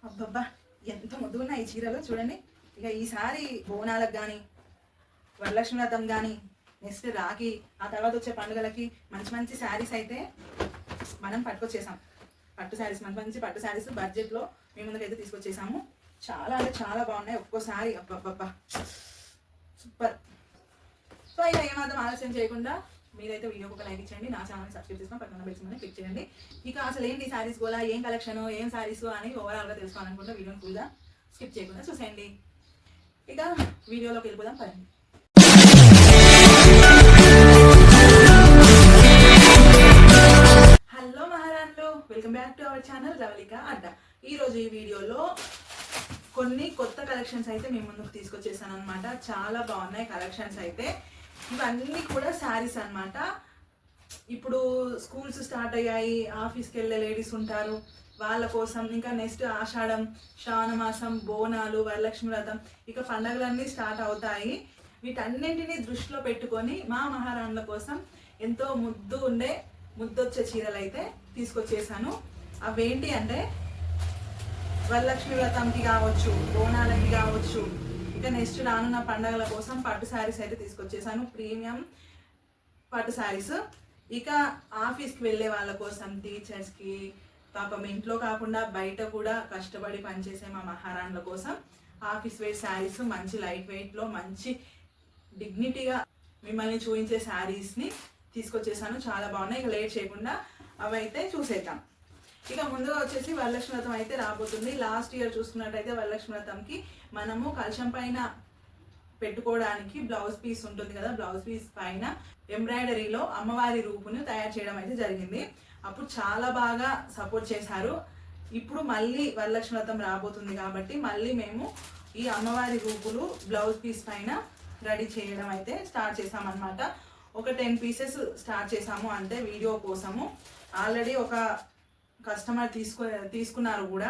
అబ్బబ్బా ఎంత ముద్దుగున్నాయి ఈ చీరలు చూడండి. ఇక ఈసారి బోనాలకు కానీ వరలక్ష్మి వ్రతం కానీ నెక్స్ట్ రాఖీ ఆ తర్వాత వచ్చే పండుగలకి మంచి మంచి శారీస్ అయితే మనం పట్టుకొచ్చేసాం. పట్టు శారీస్ మంచి మంచి పట్టు శారీస్ బడ్జెట్లో మీ ముందుకైతే తీసుకొచ్చేసాము. చాలా అంటే చాలా బాగున్నాయి. ఒక్కోసారి అబ్బబ్బబ్బా సూపర్. సో ఇక ఏమాత్రం ఆలస్యం చేయకుండా మీరైతే వీడియోకి ఒక లైక్ ఇచ్చేయండి, నా ఛానల్ సబ్స్క్రైబ్ చేసుకొని పక్కన బెల్ క్లిక్ చేయండి. ఇక అసలు ఏంటి శారీస్ కూడా ఏం కలెక్షన్ ఏం శారీస్ అని ఓవరాల్గా తెలుసుకోవాలనుకుంటే వీడియోని ఫుల్గా స్కిప్ చేయకుండా చూసేయండి. ఇక వీడియోలోకి వెళ్ళిపోదాం పదండి. హలో మహారాణులు, welcome back to our channel Ravalika Adda. ఈరోజు ఈ వీడియోలో కొన్ని కొత్త కలెక్షన్స్ అయితే మేము ముందుకు తీసుకొచ్చేసాను అనమాట. చాలా బాగున్నాయి కలెక్షన్స్ అయితే. ఇవన్నీ కూడా శారీస్ అనమాట. ఇప్పుడు స్కూల్స్ స్టార్ట్ అయ్యాయి, ఆఫీస్కి వెళ్ళే లేడీస్ ఉంటారు, వాళ్ళ కోసం. ఇంకా నెక్స్ట్ ఆషాఢం, శ్రావణ మాసం, బోనాలు, వరలక్ష్మి వ్రతం, ఇక పండగలన్నీ స్టార్ట్ అవుతాయి. వీటన్నింటినీ దృష్టిలో పెట్టుకొని మా మహారాణుల కోసం ఎంతో ముద్దొచ్చే చీరలు అయితే తీసుకొచ్చేసాను. అవేంటి అంటే వరలక్ష్మి వ్రతంకి కావచ్చు, బోనాలకి కావచ్చు, ఇక నెక్స్ట్ రానున్న పండగల కోసం పట్టు శారీస్ అయితే తీసుకొచ్చేసాను. ప్రీమియం పట్టు శారీస్. ఇక ఆఫీస్కి వెళ్ళే వాళ్ళ కోసం, టీచర్స్కి, పాపం ఇంట్లో కాకుండా బయట కూడా కష్టపడి పనిచేసే మా మహారాణుల కోసం ఆఫీస్ వేర్ శారీస్ మంచి లైట్ వెయిట్లో మంచి డిగ్నిటీగా మిమ్మల్ని చూపించే శారీస్ని తీసుకొచ్చేసాను. చాలా బాగున్నాయి. ఇక లేట్ చేయకుండా అవి అయితే చూసేద్దాం. ఇక ముందుగా వచ్చేసి వరలక్ష్మి వ్రతం అయితే రాబోతుంది. లాస్ట్ ఇయర్ చూసుకున్నట్టయితే వరలక్ష్మి వ్రతంకి మనము కలశం పైన పెట్టుకోవడానికి బ్లౌజ్ పీస్ ఉంటుంది కదా, బ్లౌజ్ పీస్ పైన ఎంబ్రాయిడరీలో అమ్మవారి రూపును తయారు చేయడం అయితే జరిగింది. అప్పుడు చాలా బాగా సపోర్ట్ చేశారు. ఇప్పుడు మళ్ళీ వరలక్ష్మి వ్రతం రాబోతుంది కాబట్టి మళ్ళీ మేము ఈ అమ్మవారి రూపులు బ్లౌజ్ పీస్ పైన రెడీ చేయడం అయితే స్టార్ట్ చేసామన్నమాట. ఒక 10 పీసెస్ స్టార్ట్ చేసాము అంటే వీడియో కోసము. ఆల్రెడీ ఒక కస్టమర్ తీసుకున్నారు కూడా,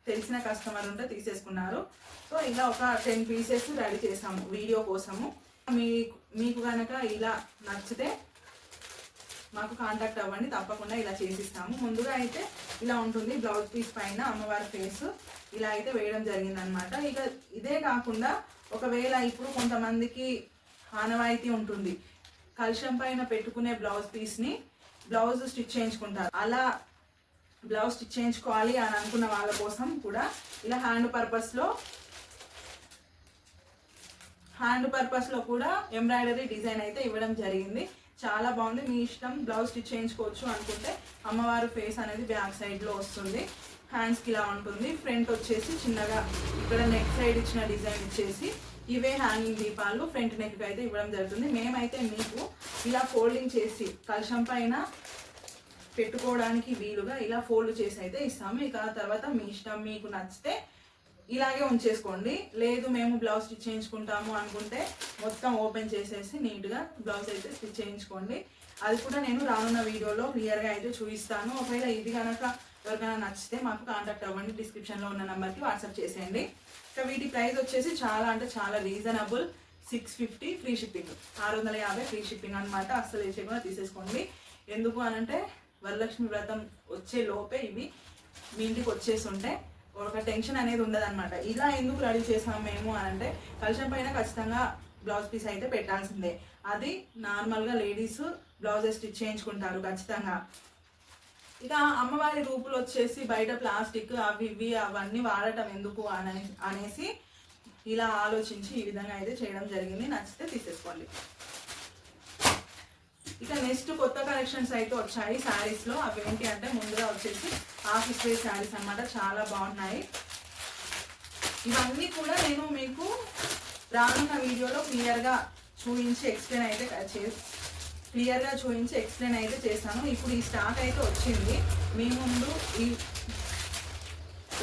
తెలిసిన కస్టమర్ ఉంటే తీసేసుకున్నారు. సో ఇలా ఒక 10 పీసెస్ రెడీ చేసాము వీడియో కోసము. మీకు కనుక ఇలా నచ్చితే మాకు కాంటాక్ట్ అవ్వండి, తప్పకుండా ఇలా చేసిస్తాము. ముందుగా అయితే ఇలా ఉంటుంది బ్లౌజ్ పీస్ పైన అమ్మవారి ఫేస్ ఇలా అయితే వేయడం జరిగిందనమాట. ఇక ఇదే కాకుండా ఒకవేళ ఇప్పుడు కొంతమందికి ఆనవాయితీ ఉంటుంది, కలశం పైన పెట్టుకునే బ్లౌజ్ పీస్ని బ్లౌజ్ స్టిచ్ చేయించుకుంటారు. అలా బ్లౌజ్ స్టిచ్ చేయించుకోవాలి అని అనుకున్న వాళ్ళ కోసం కూడా ఇలా హ్యాండ్ పర్పస్లో కూడా ఎంబ్రాయిడరీ డిజైన్ అయితే ఇవ్వడం జరిగింది. చాలా బాగుంది. మీ ఇష్టం, బ్లౌజ్ స్టిచ్ చేయించుకోవచ్చు అనుకుంటే అమ్మవారు ఫేస్ అనేది బ్యాక్ సైడ్లో వస్తుంది, హ్యాండ్స్కి ఇలా ఉంటుంది. ఫ్రంట్ వచ్చేసి చిన్నగా ఇక్కడ నెక్ సైడ్ ఇచ్చిన డిజైన్ ఇచ్చేసి ఇవే హ్యాంగింగ్ దీపాలు ఫ్రంట్ నెక్కి అయితే ఇవ్వడం జరుగుతుంది. మేమైతే మీకు ఇలా ఫోల్డింగ్ చేసి కలశం పైన పెట్టుకోవడానికి వీలుగా ఇలా ఫోల్డ్ చేసి అయితే ఇస్తాము. ఇక తర్వాత మీ ఇష్టం, మీకు నచ్చితే ఇలాగే ఉంచేసుకోండి. లేదు మేము బ్లౌజ్ స్టిచ్ చేయించుకుంటాము అనుకుంటే మొత్తం ఓపెన్ చేసేసి నీట్గా బ్లౌజ్ అయితే స్టిచ్ చేయించుకోండి. అది కూడా నేను రానున్న వీడియోలో క్లియర్గా అయితే చూపిస్తాను. ఒకవేళ ఇది కనుక ఎవరికైనా నచ్చితే మాకు కాంటాక్ట్ అవ్వండి, డిస్క్రిప్షన్లో ఉన్న నెంబర్కి వాట్సాప్ చేసేయండి. ఇక వీటి ప్రైస్ వచ్చేసి చాలా అంటే చాలా reasonable. 650 free shipping, 650 free shipping అనమాట. అస్సలు వేసేయకుండా తీసేసుకోండి. ఎందుకు అనంటే వరలక్ష్మి వ్రతం వచ్చే లోపే ఇవి మీ ఇంటికి వచ్చేసి ఉంటే ఒక టెన్షన్ అనేది ఉండదన్నమాట. ఇలా ఎందుకు రెడీ చేసాము మేము అనంటే కలశం పైన ఖచ్చితంగా బ్లౌజ్ పీస్ అయితే పెట్టాల్సిందే. అది నార్మల్గా లేడీస్ బ్లౌజెస్ స్టిచ్ చేయించుకుంటారు ఖచ్చితంగా. ఇక అమ్మవారి రూపులు వచ్చేసి బయట ప్లాస్టిక్ అవి ఇవి అవన్నీ వాడటం ఎందుకు అనేసి ఇలా ఆలోచించి ఈ విధంగా అయితే చేయడం జరిగింది. నచ్చితే తీసేసుకోండి. ఇక నెక్స్ట్ కొత్త కలెక్షన్స్ అయితే వచ్చాయి శారీస్లో. అవి ఏంటి అంటే ముందుగా వచ్చేసి ఆఫీస్ వేర్ శారీస్ అనమాట. చాలా బాగున్నాయి. ఇవన్నీ కూడా నేను మీకు రానున్న వీడియోలో క్లియర్గా చూపించి ఎక్స్ప్లెయిన్ అయితే చేస్తాను. ఇప్పుడు ఈ స్టాక్ అయితే వచ్చింది మీ ముందు,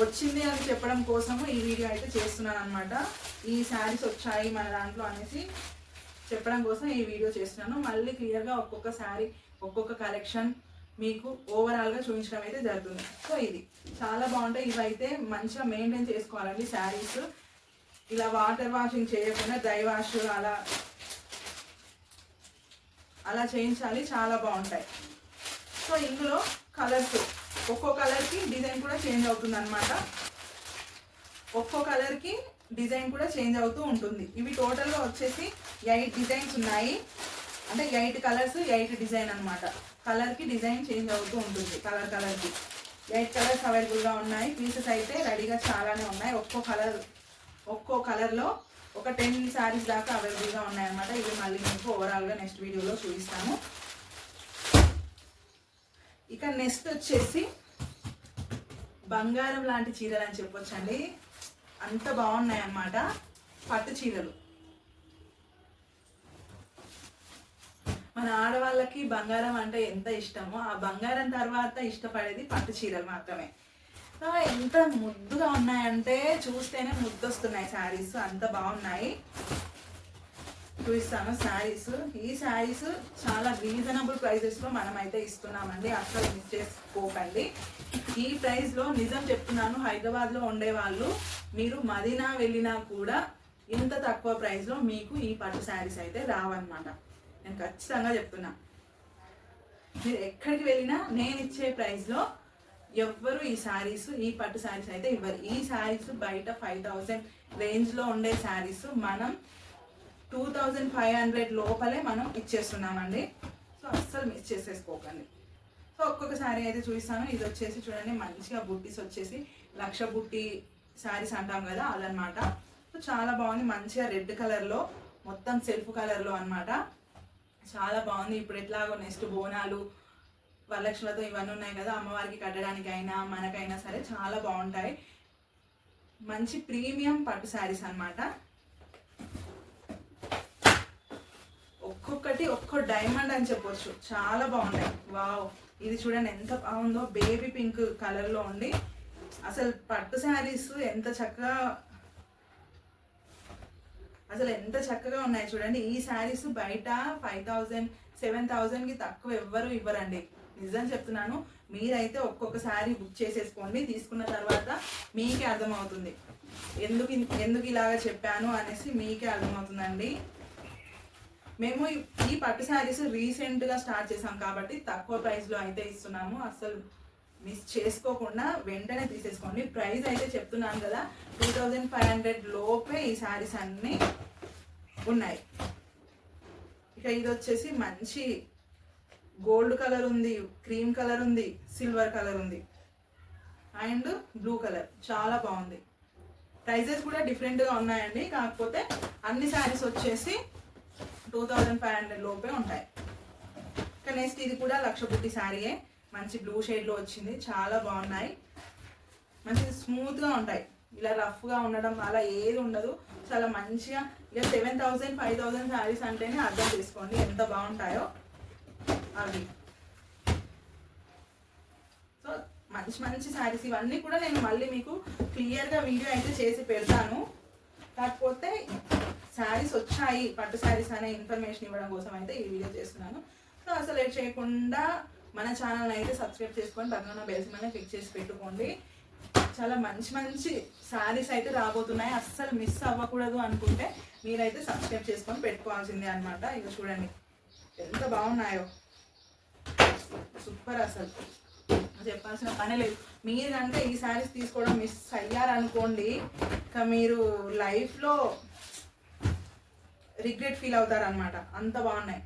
వచ్చింది అని చెప్పడం కోసము ఈ వీడియో అయితే చేస్తున్నాను అనమాట. ఈ శారీస్ వచ్చాయి మన దాంట్లో అనేసి చెప్పడం కోసం ఈ వీడియో చేస్తున్నాను. మళ్ళీ క్లియర్గా ఒక్కొక్క శారీ, ఒక్కొక్క కలెక్షన్ మీకు ఓవరాల్గా చూపించడం అయితే జరుగుతుంది. సో ఇది చాలా బాగుంటాయి. ఇవైతే మంచిగా మెయింటైన్ చేసుకోవాలండి శారీస్. ఇలా వాటర్ వాషింగ్ చేయకుండా డ్రై వాష్ అలా చేయించాలి. చాలా బాగుంటాయి. సో ఇందులో కలర్స్ ఒక్కో కలర్కి డిజైన్ కూడా చేంజ్ అవుతుంది అనమాట. ఒక్కో కలర్కి డిజైన్ కూడా చేంజ్ అవుతూ ఉంటుంది. ఇవి టోటల్గా వచ్చేసి 8 డిజైన్స్ ఉన్నాయి. అంటే 8 కలర్స్ 8 డిజైన్ అనమాట. కలర్కి డిజైన్ చేంజ్ అవుతూ ఉంటుంది. కలర్కి 8 కలర్స్ అవైలబుల్గా ఉన్నాయి. పీసెస్ అయితే రెడీగా చాలానే ఉన్నాయి. ఒక్కో కలర్లో ఒక 10 శారీస్ దాకా అవైలబుల్గా ఉన్నాయన్నమాట. ఇవి మళ్ళీ మీకు ఓవరాల్గా నెక్స్ట్ వీడియోలో చూపిస్తాను. ఇక నెక్స్ట్ వచ్చేసి బంగారం లాంటి చీరలు అని చెప్పొచ్చండి. అంత బాగున్నాయి అన్నమాట. పట్టు చీరలు మన ఆడవాళ్ళకి బంగారం అంటే ఎంత ఇష్టమో, ఆ బంగారం తర్వాత ఇష్టపడేది పట్టు చీరలు మాత్రమే. ఎంత ముద్దుగా ఉన్నాయంటే చూస్తేనే ముద్దొస్తున్నాయి శారీస్. అంత బాగున్నాయి. చూపిస్తాను శారీస్. ఈ శారీస్ చాలా రీజనబుల్ ప్రైజెస్లో మనమైతే ఇస్తున్నామండి. అసలు మిస్ చేసుకోకండి. ఈ ప్రైస్లో నిజం చెప్తున్నాను, హైదరాబాద్లో ఉండేవాళ్ళు మీరు మదీనా వెళ్ళినా కూడా ఇంత తక్కువ ప్రైస్లో మీకు ఈ పట్టు శారీస్ అయితే రావన్నమాట. నేను ఖచ్చితంగా చెప్తున్నా. మీరు ఎక్కడికి వెళ్ళినా నేను ఇచ్చే ప్రైస్లో ఎవ్వరు ఈ పట్టు శారీస్ అయితే ఇవ్వరు. ఈ శారీస్ బయట 5000 రేంజ్లో ఉండే శారీస్ మనం 2500 లోపలే మనం ఇచ్చేస్తున్నామండి. సో అస్సలు మిస్ చేసేసుకోకండి. సో ఒక్కొక్క శారీ అయితే చూపిస్తాను. ఇది వచ్చేసి చూడండి, మంచిగా బుట్టీస్ వచ్చేసి లక్ష బుట్టి శారీస్ అంటాం కదా, అదనమాట. సో చాలా బాగుంది. మంచిగా రెడ్ కలర్లో, మొత్తం సెల్ఫ్ కలర్లో అనమాట. చాలా బాగుంది. ఇప్పుడు ఎట్లాగో నెక్స్ట్ బోనాలు వరలక్ష్మిలతో ఇవన్నీ ఉన్నాయి కదా, అమ్మవారికి కట్టడానికైనా మనకైనా సరే చాలా బాగుంటాయి. మంచి ప్రీమియం పట్టు శారీస్ అనమాట. ఒక్కొక్కటి ఒక్కో డైమండ్ అని చెప్పొచ్చు. చాలా బాగున్నాయి. వావ్, ఇది చూడండి ఎంత బాగుందో. బేబీ పింక్ కలర్లో ఉండి అసలు పట్టు శారీస్ ఎంత చక్కగా ఉన్నాయి చూడండి. ఈ శారీస్ బయట 5000 7000కి తక్కువ ఎవ్వరు ఇవ్వరండి. నిజం చెప్తున్నాను. మీరైతే ఒక్కొక్క శారీ బుక్ చేసేసుకోండి. తీసుకున్న తర్వాత మీకే అర్థమవుతుంది ఎందుకు ఇలాగా చెప్పాను అనేసి మీకే అర్థమవుతుందండి. మేము ఈ పట్టు శారీస్ రీసెంట్గా స్టార్ట్ చేసాం కాబట్టి తక్కువ ప్రైస్లో అయితే ఇస్తున్నాము. అసలు మిస్ చేసుకోకుండా వెంటనే తీసేసుకోండి. ప్రైస్ అయితే చెప్తున్నాను కదా, 2500 లోపే ఈ శారీస్ అన్నీ ఉన్నాయి. ఇక ఇది వచ్చేసి మంచి గోల్డ్ కలర్ ఉంది, క్రీమ్ కలర్ ఉంది, సిల్వర్ కలర్ ఉంది అండ్ బ్లూ కలర్. చాలా బాగుంది. ప్రైజెస్ కూడా డిఫరెంట్గా ఉన్నాయండి. కాకపోతే అన్ని శారీస్ వచ్చేసి 2500 లోపే ఉంటాయి. ఇక నెక్స్ట్ ఇది కూడా లక్ష బుట్టి శారీయే. మంచి బ్లూ షేడ్లో వచ్చింది. చాలా బాగున్నాయి. మంచి స్మూత్గా ఉంటాయి. ఇలా రఫ్గా ఉండడం అలా ఏది ఉండదు. చాలా మంచిగా ఇక 7000 5000 శారీస్ అంటేనే అర్థం చేసుకోండి ఎంత బాగుంటాయో అవి. సో మంచి శారీస్ ఇవన్నీ కూడా నేను మళ్ళీ మీకు క్లియర్గా వీడియో అయితే చేసి పెడతాను. కాకపోతే శారీస్ వచ్చాయి పట్టు శారీస్ అనే ఇన్ఫర్మేషన్ ఇవ్వడం కోసం అయితే ఈ వీడియో చేస్తున్నాను. సో అసలు లేట్ చేయకుండా మన ఛానల్ అయితే సబ్స్క్రైబ్ చేసుకొని పక్కన బెల్ సింబల్ని క్లిక్ చేసి పెట్టుకోండి. చాలా మంచి శారీస్ అయితే రాబోతున్నాయి. అస్సలు మిస్ అవ్వకూడదు అనుకుంటే మీరైతే సబ్స్క్రైబ్ చేసుకొని పెట్టుకోవాల్సిందే అనమాట. ఇక చూడండి ఎంత బాగున్నాయో, సూపర్. అసలు చెప్పాల్సిన పని లేదు. మీరు కనుక ఈ శారీస్ తీసుకోవడం మిస్ అయ్యారనుకోండి, ఇక మీరు లైఫ్లో రిగ్రెట్ ఫీల్ అవుతారనమాట. అంత బాగున్నాయి.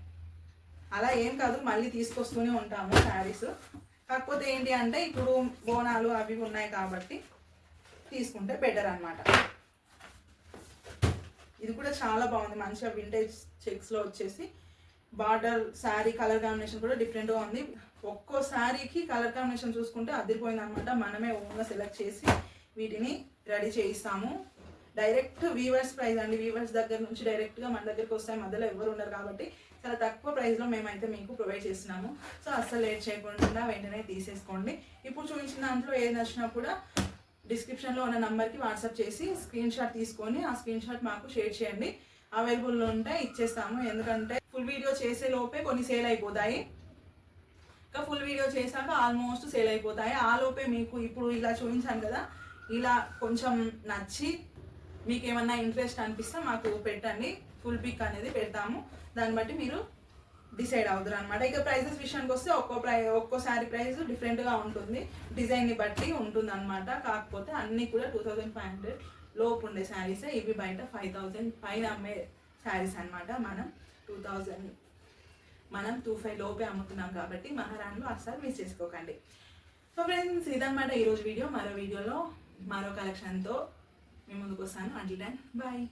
అలా ఏం కాదు, మళ్ళీ తీసుకొస్తూనే ఉంటాము శారీస్. కాకపోతే ఏంటి అంటే ఇప్పుడు బోనాలు అవి ఉన్నాయి కాబట్టి తీసుకుంటే బెటర్ అనమాట. ఇది కూడా చాలా బాగుంది. మంచిగా వింటేజ్ చెక్స్లో వచ్చేసి బార్డర్ శారీ కలర్ కాంబినేషన్ కూడా డిఫరెంట్గా ఉంది. ఒక్కో శారీకి కలర్ కాంబినేషన్ చూసుకుంటే అదిరిపోయింది అనమాట. మనమే ఓన్గా సెలెక్ట్ చేసి వీటిని రెడీ చేయిస్తాము. డైరెక్ట్ వీవర్స్ ప్రైస్ అండి. వీవర్స్ దగ్గర నుంచి డైరెక్ట్గా మన దగ్గరికి వస్తాయి. మధ్యలో ఎవరు ఉండరు కాబట్టి చాలా తక్కువ ప్రైస్లో మేమైతే మీకు ప్రొవైడ్ చేస్తున్నాము. సో అస్సలు లేట్ చేయకుండా వెంటనే తీసేసుకోండి. ఇప్పుడు చూపించిన దాంట్లో ఏది నచ్చినా కూడా డిస్క్రిప్షన్లో ఉన్న నెంబర్కి వాట్సాప్ చేసి స్క్రీన్ షాట్ తీసుకొని ఆ స్క్రీన్ షాట్ మాకు షేర్ చేయండి. అవైలబుల్లో ఉంటే ఇచ్చేస్తాము. ఎందుకంటే ఫుల్ వీడియో చేసే లోపే కొన్ని సేల్ అయిపోతాయి. ఇంకా ఫుల్ వీడియో చేశాక ఆల్మోస్ట్ సేల్ అయిపోతాయి. ఆ లోపే మీకు ఇప్పుడు ఇలా చూపించాను కదా, ఇలా కొంచెం నచ్చి మీకు ఏమన్నా ఇంట్రెస్ట్ అనిపిస్తే మాకు పెట్టండి. ఫుల్ పిక్ అనేది పెడతాము. దాన్ని బట్టి మీరు డిసైడ్ అవుతారు అనమాట. ఇక ప్రైజెస్ విషయానికి వస్తే ఒక్కో శారీ ప్రైస్ డిఫరెంట్గా ఉంటుంది. డిజైన్ని బట్టి ఉంటుంది అనమాట. కాకపోతే అన్నీ కూడా 2500 లోపు ఉండే శారీసే ఇవి. బయట 5000 పైన అమ్మే శారీస్ అనమాట. మనం 2000 మనం 25 లోపే అమ్ముతున్నాం కాబట్టి మహారాణిలో అస్సలు మిస్ చేసుకోకండి. సో ఫ్రెండ్స్, ఇదన్నమాట ఈరోజు వీడియో. మరో వీడియోలో మరో కలెక్షన్తో మీ ముందుకు వస్తాను. Until then bye.